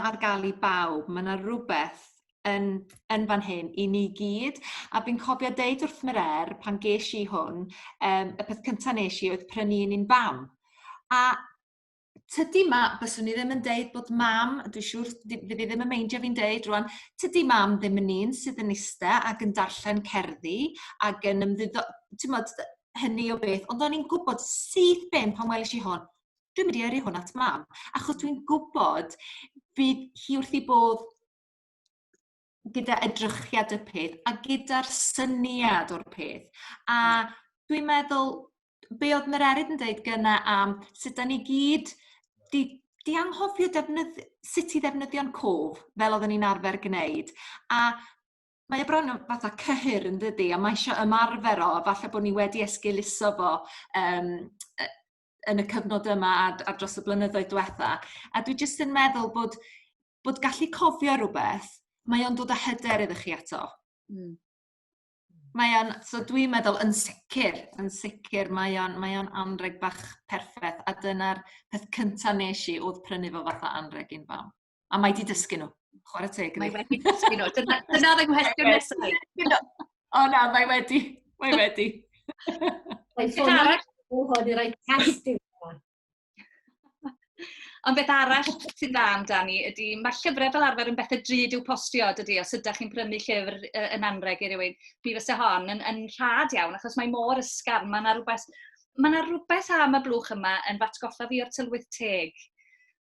ar gael i bawb. Mae yna rhywbeth yn fan hyn i ni gyd. A fi'n cofio deud wrth Mererid pan ges i hwn, y peth cyntaf nes i oedd prynu un bam. A tydi byswn i ddim yn deud bod mam, dwi'n siŵr fydd i ddim yn meindio fi'n deud rwan, tydi mam ddim yn un sydd yn eistedd ac yn darllen cerddi ac yn hynny o beth. Ond o'n i'n gwybod sydd ben pan weles i hwn, dwi'n mynd i yrru hwn at mam. Achos dwi'n gwybod bydd hi wrth i bodd gyda edrychiad y peth a gyda'r syniad o'r peth. A dwi'n meddwl, be oedd Mererid yn deud gyna am sut da ni gyd di anghofio sut i ddefnyddio'n cof, fel oedden ni'n arfer gwneud. A mae bron fatha cyhyr yn dydi, a mae eisiau ymarfer o, a falle bod ni wedi esgeuluso fo yn y cyfnod yma a dros y blynyddoedd diwetha. A dwi jyst yn meddwl bod gallu cofio rhywbeth, mae o'n dod â hyder iddo chi eto. So dwi'n meddwl yn sicr, mae o'n anreg bach perffaith, a dyna'r peth cyntaf nes i oedd prynu fo fatha anreg un bam. A mae di dysgu nhw, chwarae teg. Mae wedi dysgu nhw, dyna oedd y nghwestiwn nesaf. O na, mae wedi. Mae'n ffordd o hwn i roi test i fi. Ond beth arall sy'n dda amdani ydy, mae llyfrau fel arfer yn bethau drud i'w postio, dydy, os ydych chi'n prynu llyfr yn anreg i rywun. Mi fysa hon yn rhad iawn, achos mae mor ysgafn. Mae yna rhywbeth am y blwch yma yn batgoffa fi o'r tylwyth teg.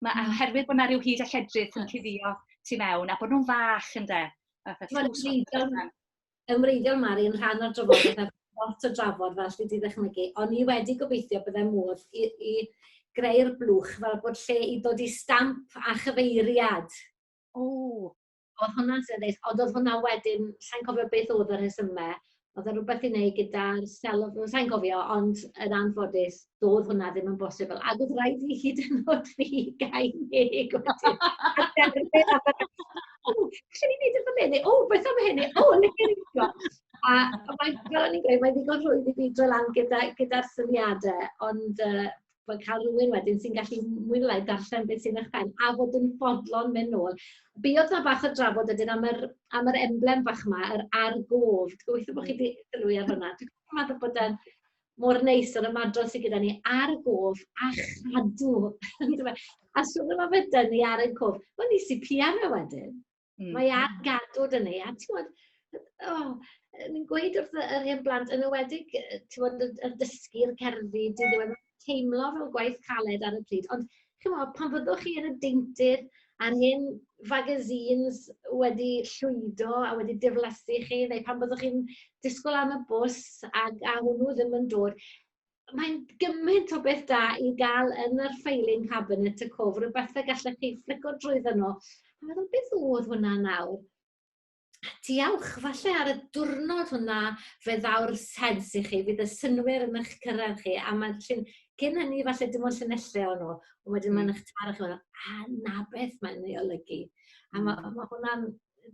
Oherwydd bod yna rhyw hyd a lledrith yn cuddio tu mewn, a bod nhw'n fach ynde. Ymreiddiol Mari yn rhan o'r drafodaeth, lot o drafod fel sydd wedi ddechnegu, ond ni wedi gobeithio byddai modd i greu'r blwch fel bod lle i ddod i stamp a chyfeiriad. Oedd hwnna'n sefyll, ond oedd hwnna wedyn, sa'n cofio beth oedd yr rhesymau, oedd e rhywbeth i wneud gyda'r sylw, sa'n cofio, ond yn anffodus, doedd hwnna ddim yn bosibl. Ac oedd rhaid i hyd yn oed fi gael neg wedyn. Lle ni'n neud yn fy o, beth am hynny? O, lecyn i. A fel o'n i'n gweud, mae'n ddigon rhwydd i fi droi lan gyda'r syniadau, ond bod cael rhywun wedyn sy'n gallu mwy lai darllen beth sy'n eich pen, a fod yn fodlon mynd nôl. Be oedd na bach o drafod ydyn am yr emblem bach yma, yr Ar Gof. Gobeithio bod chi wedi sylwi ar hwnna. Dwi'n meddwl bod e'n mor neis o'r ymadrodd sydd gyda ni, Ar Gof a chadw. A sôn yma fyda ni ar y cof. Wel, ni sy'n piano wedyn. Mae ar gadw dyn ni. A ti'n gwybod, ni'n gweud wrth yr hen blant yn ywedig, ti'n gwybod, y dysgu'r cerddi, di ddim yn teimlo fel gwaith caled ar y pryd. Ond, chi'n gwybod, pan fyddwch chi yn y deintydd a'r hen magazines wedi llwydo a wedi diflasu chi, neu pan byddwch chi'n disgwyl am y bws a hwnnw ddim yn dod, mae'n gymaint o beth da i gael yn yr filing cabinet y cof, rhywbeth y gallech chi fflico drwyddyn nhw. A meddwl, beth oedd hwnna nawr? Diolch, falle ar y diwrnod hwnna fe ddaw'r sens i chi, fydd y synwyr yn eich cyrraedd chi, a mae'n cyn hynny falle dim ond llunellau o'n nhw, ond wedyn mae'n eich tar eich meddwl, na beth mae'n ei olygu. A mae hwnna'n,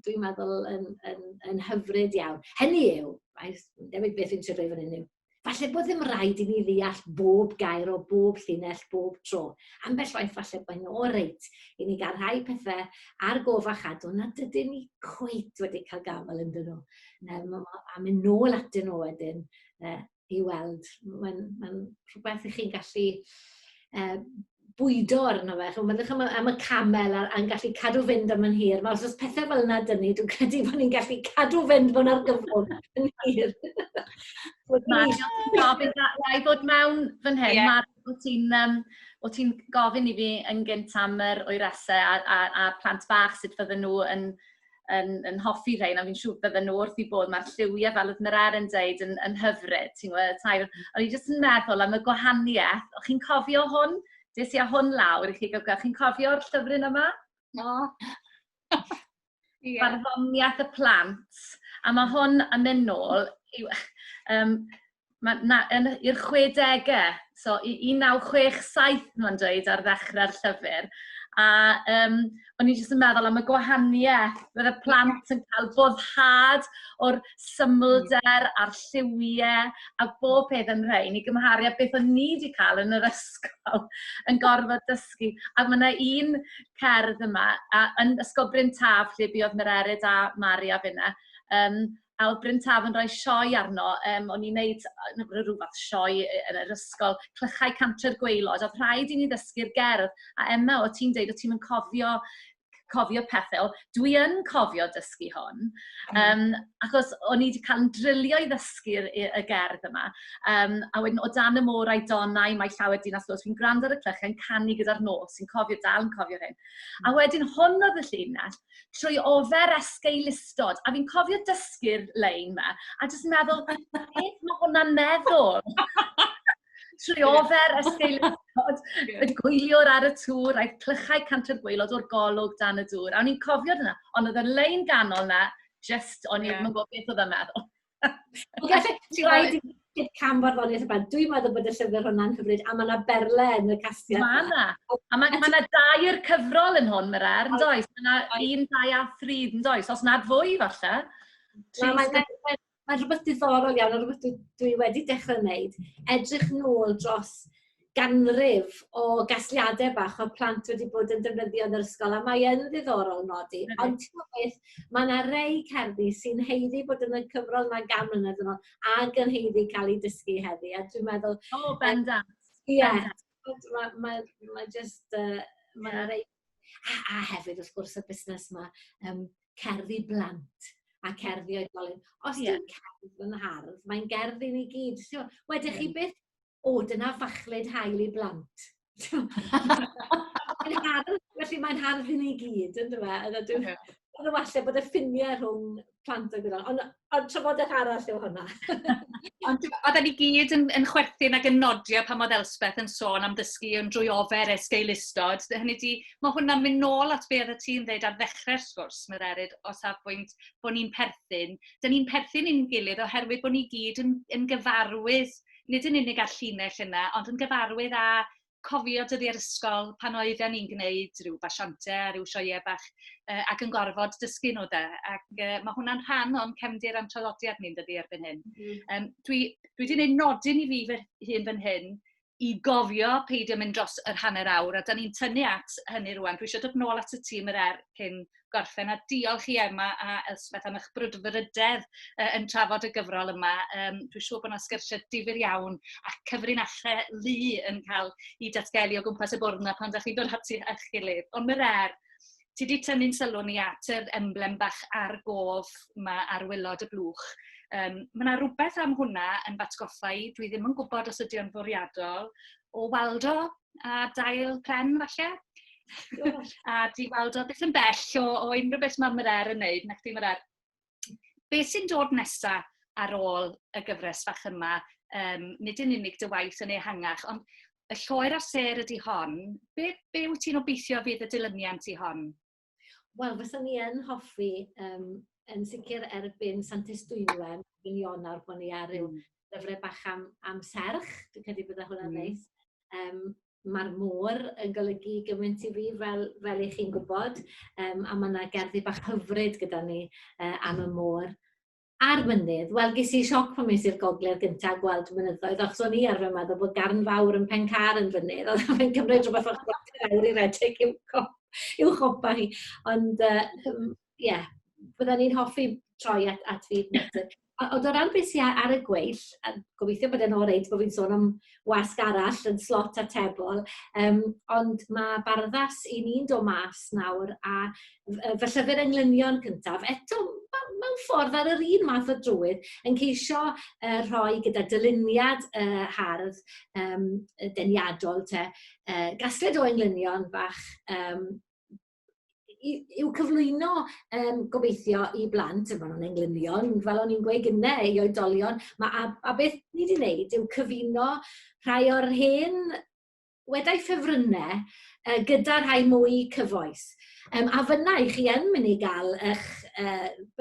dwi'n meddwl, yn hyfryd iawn. Hynny yw, ddim beth fi'n troi fan hyn yw, falle bod ddim rhaid i ni ddeall bob gair o bob llinell, bob tro. Ambell waith falle bod nhw o reit i ni gael rhai pethau ar gof a chadw, na dydyn ni cweit wedi cael gafel yn dyn nhw. A mynd nôl atyn nhw wedyn i weld. Mae'n rhywbeth i chi'n gallu bwydo arno fe. Meddwch am y camel a'n gallu cadw fynd am yn hir. Mae os pethau fel yna dyn ni, dwi'n credu bod ni'n gallu cadw fynd fo'n argyfwng yn hir. Mari, gofyn rai bod mewn fan hyn, Mari, o ti'n gofyn i fi yn gynt am yr oerasau a plant bach sydd fydden nhw yn hoffi rhain, a fi'n siŵr bydden nhw wrth i bod, mae'r lliwiau fel oedd Mererid yn dweud yn hyfryd, ti'n gwybod, o'n i jyst yn meddwl am y gwahaniaeth, o'ch chi'n cofio hwn? Des i a hwn lawr i chi gael, chi'n cofio'r llyfryn yma? Barddoniaeth y plant, a mae hwn yn mynd nôl i'r 60au, so 1967 mae'n dweud ar ddechrau'r llyfr, a o'n i jyst yn meddwl am y gwahaniaeth, bydd y plant yn cael boddhad o'r symlder a'r lliwiau a bob peth yn rhain i gymharu a beth o'n ni wedi cael yn yr ysgol yn gorfod dysgu. A mae yna un cerdd yma, yn ysgol Bryn Taf, lle buodd Mererid a Mari a finna, a oedd Bryn Taf yn rhoi sioe arno, o'n i'n neud rhywbeth sioe yn yr ysgol, clychau cantre'r gwaelod, oedd rhaid i ni ddysgu'r gerdd, a Emma, o ti'n deud, o ti'n cofio pethau, dwi yn cofio dysgu hon, achos o'n i wedi cael yn drilio i ddysgu'r gerdd yma, a wedyn o dan y môr a'i doniau, mae llawer dinas los, fi'n gwrando ar y clychau yn canu gyda'r nos, sy'n dal yn cofio hyn. A wedyn hwn oedd y llinell, trwy ofer esgau listod, a fi'n cofio dysgu'r lein yma, a jyst meddwl, beth mae hwnna'n meddwl? Trwy ofer esgau listod, y gwyliwr ar y tŵr, a'i clychau cantre'r gwaelod o'r golwg dan y dŵr. A o'n i'n cofio dyna, ond oedd y lein ganol na, just o'n i'n gwybod beth oedd yn meddwl. Ti'n rhaid i cam barddoniaeth y band. Dwi'n meddwl bod y llyfr hwnna'n hyfryd, a mae yna berle yn y castiad. Mae yna. A mae yna 2 cyfrol yn hwn, Mererid, yn does? Mae yna 1, 2 a 3, yn does? Os nad fwy, falle. Mae'n rhywbeth diddorol iawn, a rhywbeth dwi wedi dechrau wneud, edrych nôl dros ganrif o gasliadau bach o plant wedi bod yn defnyddio yn yr ysgol, a mae yn ddiddorol nodi. Ond ti'n gwybod beth, mae yna rhai cerddi sy'n heiddi bod yn y cyfrol yma gan mlynedd yn ôl, ac yn heiddi cael ei dysgu heddi. A dwi'n meddwl... O, bendant. Ie, mae A hefyd, wrth gwrs, y busnes yma, cerddi blant a cerddi oedolyn. Os dwi'n cerdd yn hardd, mae'n gerddi ni gyd. Wedych chi beth, dyna fachlid hael i blant. Felly mae'n hardd i ni gyd, yn dweud. Ond falle bod y ffiniau rhwng plant o gyda. Ond trafodaeth arall yw hwnna. Ond oedden ni gyd yn chwerthin ac yn nodio pan oedd Elspeth yn sôn am ddysgu yn drwy ofer esgeilistod. Mae hwnna'n mynd nôl at be oedd ti'n dweud ar ddechrau'r sgwrs, Mererid, o safbwynt bod ni'n perthyn. Dyn ni'n perthyn i'n gilydd oherwydd bod ni gyd yn gyfarwydd, nid yn unig ar llinell yna, ond yn gyfarwydd â cofio dyddi'r ysgol pan oedden ni'n gwneud rhyw basiantau, rhyw sioe bach, ac yn gorfod dysgu nhw da. Ac mae hwnna'n rhan o'n cefndir am traddodiad ni'n dydi erbyn hyn. Dwi wedi gwneud nodyn i fi hun fan hyn i gofio peidio mynd dros yr hanner awr, a da ni'n tynnu at hynny rwan. Dwi eisiau dod nôl at y tîm yr cyn gorffen, a diolch i Emma a Elspeth am eich brwdfrydedd yn trafod y gyfrol yma. Dwi'n siŵr bod yna sgyrsiau difyr iawn a cyfrinachau lu yn cael ei datgelu o gwmpas y bwrdd yna pan ydych chi'n dod at eich gilydd. Ond Mererid, ti wedi tynnu'n sylw ni at yr emblem bach Ar Gof yma ar wylod y blwch. Mae yna rhywbeth am hwnna yn batgoffa i, dwi ddim yn gwybod os ydy o'n fwriadol, o weld o a dail pren falle. A di weld o beth yn bell o unrhyw beth mae Mererid yn neud, nech di Mererid. Beth sy'n dod nesaf ar ôl y gyfres fach yma, nid yn unig dy waith yn ehangach, ond y lloer a ser ydy hon, be wyt ti'n obeithio fydd y dilyniant i hon? Wel, fysa ni yn hoffi, yn sicr erbyn Santes Dwynwen, yn Ionawr, bod ni ar ryw lyfrau bach am serch, dwi'n credu bydda hwnna'n neis. Mae'r môr yn golygu gymaint i fi fel i chi'n gwybod, a mae yna gerddi bach hyfryd gyda ni am y môr. A'r mynydd, wel, ges i sioc pan mes i'r gogledd gyntaf gweld mynyddoedd, achos o'n i arfer meddwl bod garn fawr yn Pencar yn fynydd, oedd fe'n cymryd rhywbeth o'ch gwrdd awr i redeg i'w chopa hi. Ond, bydda ni'n hoffi troi at fi methu. Ond o ran beth sy'n ar y gweill, a gobeithio bod e'n oreit bod fi'n sôn am wasg arall yn slot atebol, ond mae barddas i ni'n dod mas nawr a fy llyfr englynion cyntaf, eto mewn ffordd ar yr un math o drywydd, yn ceisio rhoi gyda dyluniad hardd deniadol gasgliad o englynion bach i'w cyflwyno gobeithio i blant, yma nhw'n englynion, fel o'n i'n gweud gynnau i oedolion, a beth ni wedi wneud yw cyfuno rhai o'r hen wedau ffefrynnau gyda rhai mwy cyfoes. A fyna i chi yn mynd i gael eich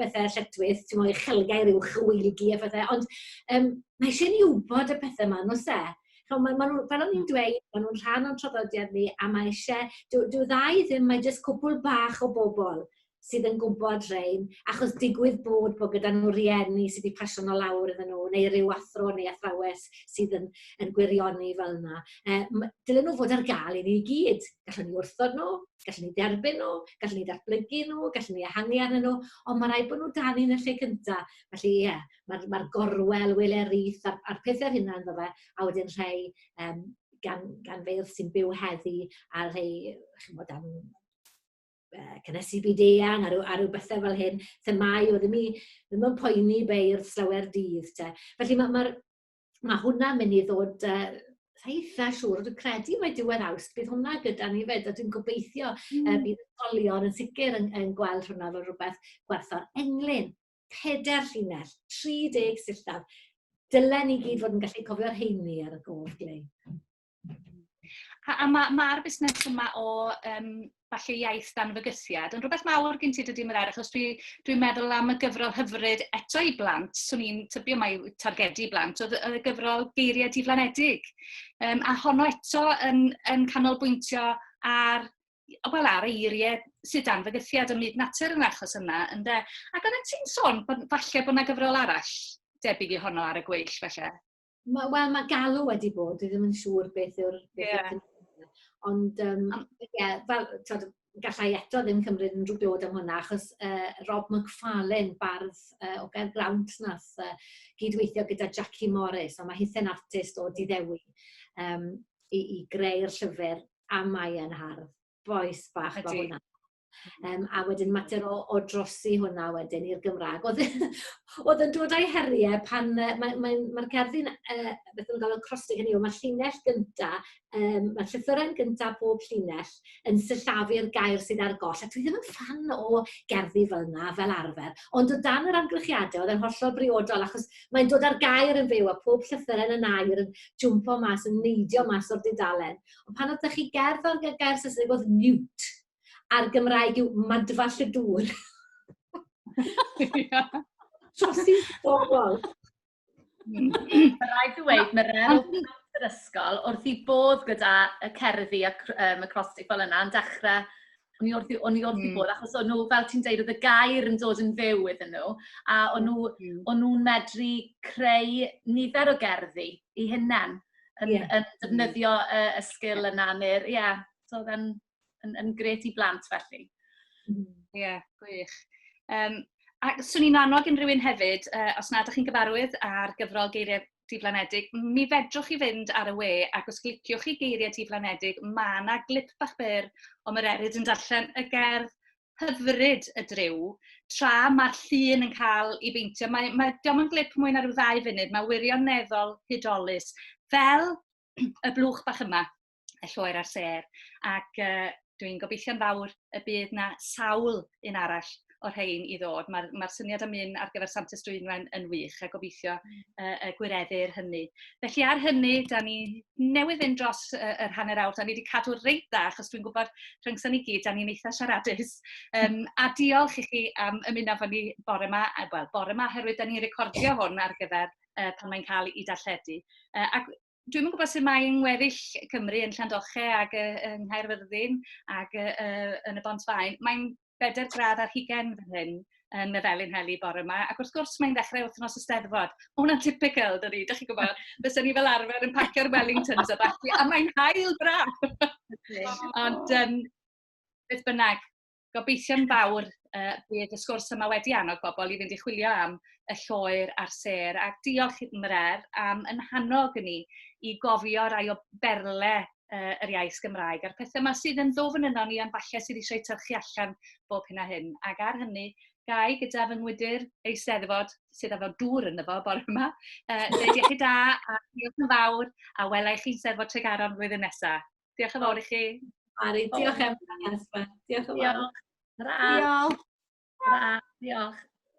bethau lletwydd, ti'n mwyn uchelgau rhyw chwilgi a bethau, ond mae eisiau ni wybod y pethau yma, nos e? Fel o'n i'n dweud, maen nhw'n rhan o'n traddodiad ni, a mae eisiau, dyw ddau ddim, mae jyst cwbl bach o bobl sydd yn gwybod rhain, achos digwydd bod gyda nhw rieni sydd wedi pasio nhw lawr iddyn nhw, neu ryw athro neu athrawes sydd yn gwirioni fel yna. Dylen nhw fod ar gael i ni gyd. Gallwn ni wrthod nhw, gallwn ni derbyn nhw, gallwn ni datblygu nhw, gallwn ni ehangu arnyn nhw, ond mae rhaid bod nhw dan yn y lle cyntaf. Felly, mae'r gorwel, wyle'r rith, a'r pethau hynna yn dda, a wedyn rhai gan feirdd sy'n byw heddi, a rhai, chymod am cynnesu byd eang a rhyw bethau fel hyn, themau o ddim yn poeni beirdd slawer dydd. Felly mae hwnna'n mynd i ddod, eitha siŵr, dwi'n credu mae diwedd Awst, bydd hwnna gyda ni fed, a dwi'n gobeithio bydd ysgolion yn sicr yn gweld hwnna fel rhywbeth gwerthor. Englyn, 4 llinell, 30 sillaf, dylen ni gyd fod yn gallu cofio'r heini ar y gof glei. A mae'r busnes yma o falle iaith dan fygythiad yn rhywbeth mawr gen ti dydy Mererid, achos dwi'n meddwl am y gyfrol hyfryd eto i blant, swn i'n tybio mai targedu blant, oedd y gyfrol geiriau diflanedig. A honno eto yn canolbwyntio ar eiriau sydd dan fygythiad ym myd natur yn achos yna. Ac oedd ti'n sôn falle bod yna gyfrol arall debyg i honno ar y gweill, falle? Wel, mae galw wedi bod, dwi ddim yn siŵr beth yw'r ond, gallai eto ddim cymryd yn rhyw dod am hwnna, achos Rob McFarlane, bardd o Gaergrawnt nath gydweithio gyda Jackie Morris, a mae hithen artist o Diddewi i greu'r llyfr a mae yn hardd. boes bach fel Ydi. hwnna. A wedyn mater o drosi hwnna wedyn i'r Gymraeg. Oedd yn dod â'i heriau pan mae'r cerddi'n beth yn gael y crostig hynny, mae'r llinell gyntaf, mae'r llythyren gyntaf pob llinell yn syllafu'r gair sydd ar goll. A dwi ddim yn fan o gerddi fel yna, fel arfer. Ond o dan yr amgylchiadau, oedd yn hollol briodol, achos mae'n dod ar gair yn fyw, a pob llythyren yn air yn jwmpo mas, yn neidio mas o'r dudalen. Ond pan oedd chi gerdd o'r gair Saesneg oedd newt, a'r Gymraeg yw madfa llydŵr. Trosi bobl. Mae rhaid i ddweud, Mererid yr ysgol, wrth i bodd gyda y cerddi a y crostig fel yna, yn dechrau, o'n i wrth i bodd, achos o'n nhw, fel ti'n deud, oedd y gair yn dod yn fyw iddyn nhw, a o'n nhw'n medru creu nifer o gerddi i hynna'n, yn defnyddio y sgil yna, so yn gret i blant felly. Ie, gwych. A swn i'n annog unrhyw un hefyd, os nad ydych chi'n gyfarwydd ar gyfrol geiriau diflanedig, mi fedrwch chi fynd ar y we, ac os gliciwch chi geiriau diflanedig, mae yna glip bach byr o Mererid yn darllen y gerdd hyfryd y driw, tra mae'r llun yn cael ei beintio. Diolch yn glip mwy na rhyw 2 funud, mae wirioneddol hydolus, fel y blwch bach yma, y lloer ar ser, ac dwi'n gobeithio'n fawr y bydd na sawl un arall o'r rhain i ddod. Mae'r syniad am un ar gyfer Santes Dwynwen yn wych, a gobeithio y gwireddur hynny. Felly ar hynny, da ni newydd fynd dros yr hanner awr. Da ni wedi cadw reit dda, achos dwi'n gwybod rhyngson ni gyd, da ni'n eitha siaradus. A diolch i chi am ymuno efo ni bore yma, oherwydd da ni'n recordio hwn ar gyfer pan mae'n cael ei darlledu. Ac dwi'n gwybod sut mae yng Ngweddill Cymru yn Llandoche ac yng Nghaerfyrddin ac yn y Bontfaen. Mae'n 4 gradd ar 20 fan hyn yn y Felin Heli bore yma, ac wrth gwrs mae'n dechrau wythnos Eisteddfod. Hwna'n typical, dydi, ydych chi'n gwybod? Fysa ni fel arfer yn pacio'r Wellingtons a balli, a mae'n hael braf. Ond beth bynnag, gobeithio'n fawr bydd y sgwrs yma wedi annog bobl i fynd i chwilio am y lloer a'r ser, ac diolch i'r Mererid am yn hannog ni i gofio rai o berle yr iaith Gymraeg, a'r pethau yma sydd yn ddofn yno ni, ond falle sydd eisiau tyrchu allan bob hyn a hyn. Ac ar hynny, gai gyda fy ngwydyr Eisteddfod, sydd efo dŵr ynddo fo bore yma, dweud iechyd da, a diolch yn fawr, a welai chi'n Eisteddfod Tregaron flwyddyn nesaf. Diolch yn fawr i chi. Mari, diolch Emma. Diolch yn fawr. Diolch. Diolch.